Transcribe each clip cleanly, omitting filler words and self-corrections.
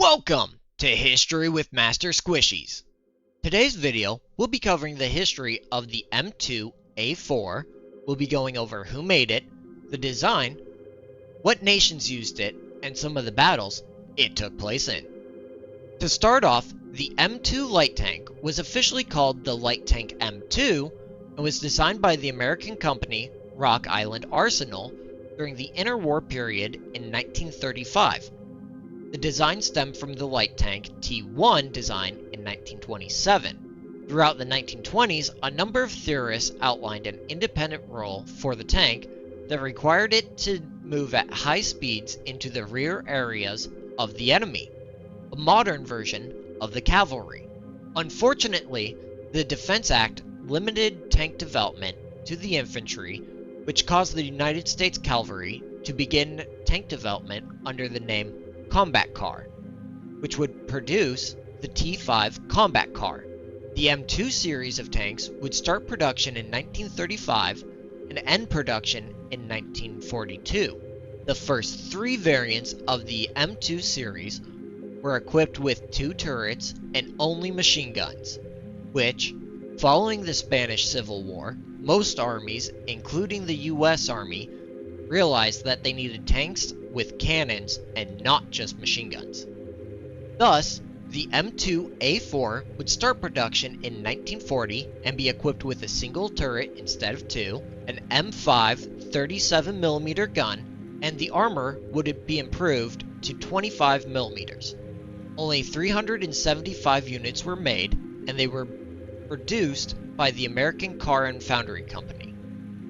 Welcome to History with Master Squishies. Today's video, we'll be covering the history of the M2A4. We'll be going over who made it, the design, what nations used it, and some of the battles it took place in. To start off, the M2 light tank was officially called the Light Tank M2 and was designed by the American company Rock Island Arsenal during the interwar period in 1935. The design stemmed from the light tank T1 design in 1927. Throughout the 1920s, a number of theorists outlined an independent role for the tank that required it to move at high speeds into the rear areas of the enemy, a modern version of the cavalry. Unfortunately, the Defense Act limited tank development to the infantry, which caused the United States Cavalry to begin tank development under the name Combat Car, which would produce the T5 Combat Car. The M2 series of tanks would start production in 1935 and end production in 1942. The first three variants of the M2 series were equipped with 2 turrets and only machine guns, which, following the Spanish Civil War, most armies, including the US Army, realized that they needed tanks with cannons and not just machine guns. Thus, the M2A4 would start production in 1940 and be equipped with a single turret instead of 2, an M5 37mm gun, and the armor would be improved to 25mm. Only 375 units were made, and they were produced by the American Car and Foundry Company.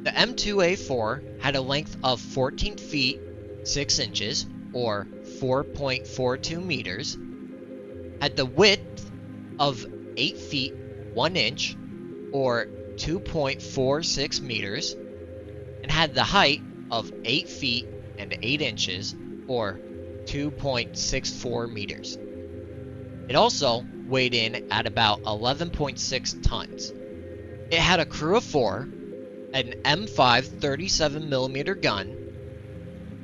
The M2A4 had a length of 14 feet 6 inches, or 4.42 meters, had the width of 8 feet 1 inch, or 2.46 meters, and had the height of 8 feet and 8 inches, or 2.64 meters. It also weighed in at about 11.6 tons. It had a crew of 4, an M5 37mm gun,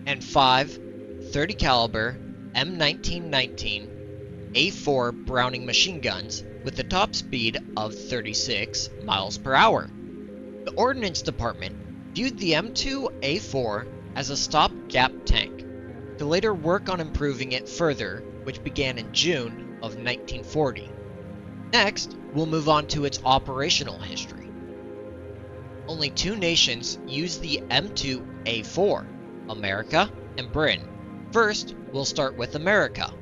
and 5 .30 caliber M1919 A4 Browning machine guns with a top speed of 36 miles per hour. The Ordnance Department viewed the M2A4 as a stopgap tank, to later work on improving it further, which began in June of 1940. Next, we'll move on to its operational history. Only 2 nations used the M2A4, America and Britain. First, we'll start with America.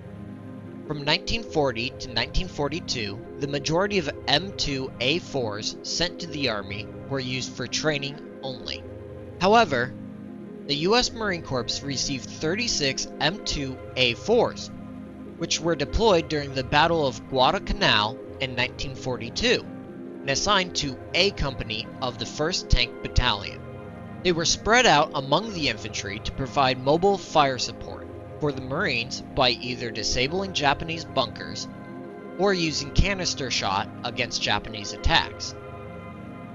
From 1940 to 1942, the majority of M2A4s sent to the Army were used for training only. However, the U.S. Marine Corps received 36 M2A4s, which were deployed during the Battle of Guadalcanal in 1942, and assigned to A Company of the 1st Tank Battalion. They were spread out among the infantry to provide mobile fire support for the Marines by either disabling Japanese bunkers or using canister shot against Japanese attacks.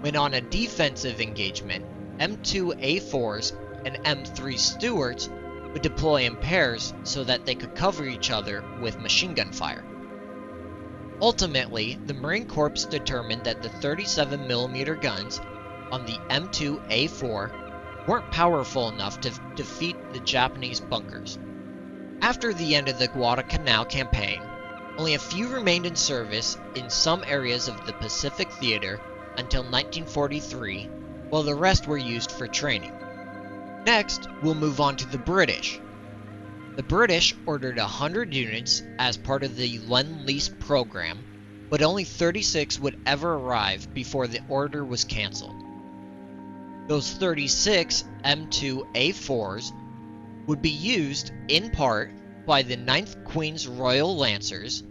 When on a defensive engagement, M2A4s and M3 Stuarts would deploy in pairs so that they could cover each other with machine gun fire. Ultimately, the Marine Corps determined that the 37mm guns on the M2A4 weren't powerful enough to defeat the Japanese bunkers. After the end of the Guadalcanal campaign, only a few remained in service in some areas of the Pacific Theater until 1943, while the rest were used for training. Next, we'll move on to the British. The British ordered 100 units as part of the Lend-Lease program, but only 36 would ever arrive before the order was cancelled. Those 36 M2A4s would be used in part by the 9th Queen's Royal Lancers,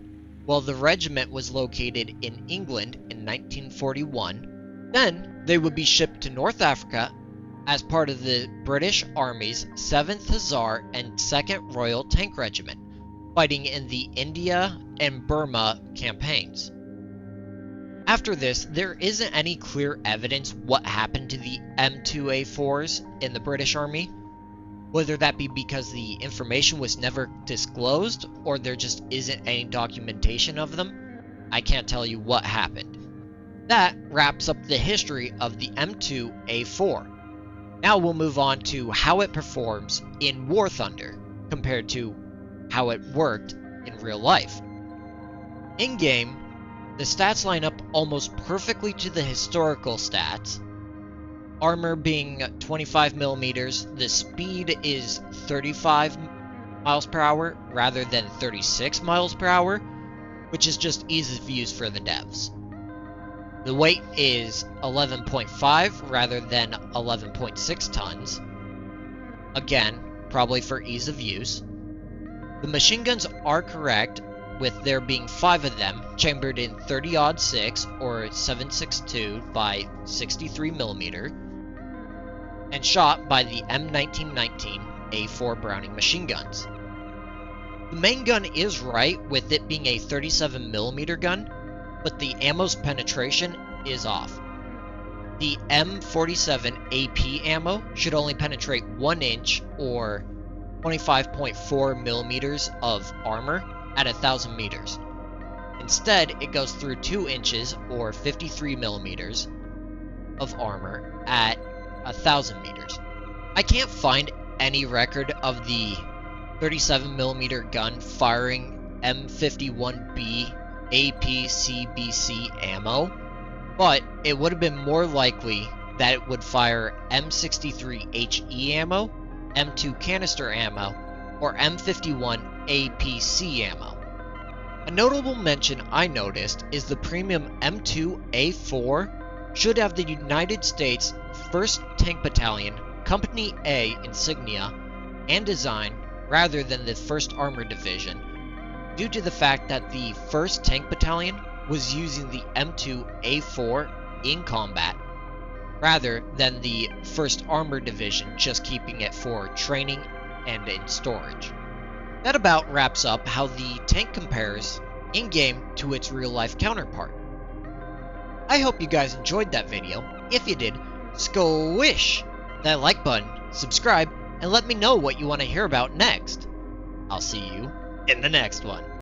while the regiment was located in England in 1941. Then they would be shipped to North Africa as part of the British Army's 7th Hussar and 2nd Royal Tank Regiment, fighting in the India and Burma campaigns. After this, there isn't any clear evidence what happened to the M2A4s in the British Army. Whether that be because the information was never disclosed or there just isn't any documentation of them, I can't tell you what happened. That wraps up the history of the M2A4. Now we'll move on to how it performs in War Thunder compared to how it worked in real life. In-game, the stats line up almost perfectly to the historical stats. Armor being 25 millimeters, the speed is 35 miles per hour rather than 36 miles per hour, which is just ease of use for the devs. The weight is 11.5 rather than 11.6 tons. Again, probably for ease of use. The machine guns are correct, with there being 5 of them chambered in 30-06 or 7.62 by 63mm, and shot by the M1919A4 Browning machine guns. The main gun is right, with it being a 37mm gun, but the ammo's penetration is off. The M47 AP ammo should only penetrate 1 inch or 25.4 millimeters of armor at 1,000 meters. Instead, it goes through 2 inches or 53 millimeters of armor at 1,000 meters. I can't find any record of the 37mm gun firing M51B APCBC ammo, but it would have been more likely that it would fire M63HE ammo, M2 canister ammo, or M51 APC ammo. A notable mention I noticed is the premium M2A4 should have the United States 1st Tank Battalion Company A insignia and design rather than the 1st Armored Division, due to the fact that the 1st Tank Battalion was using the M2A4 in combat, rather than the 1st Armored Division just keeping it for training and in storage. That about wraps up how the tank compares in-game to its real-life counterpart. I hope you guys enjoyed that video. If you did, squish that like button, subscribe, and let me know what you want to hear about next. I'll see you in the next one.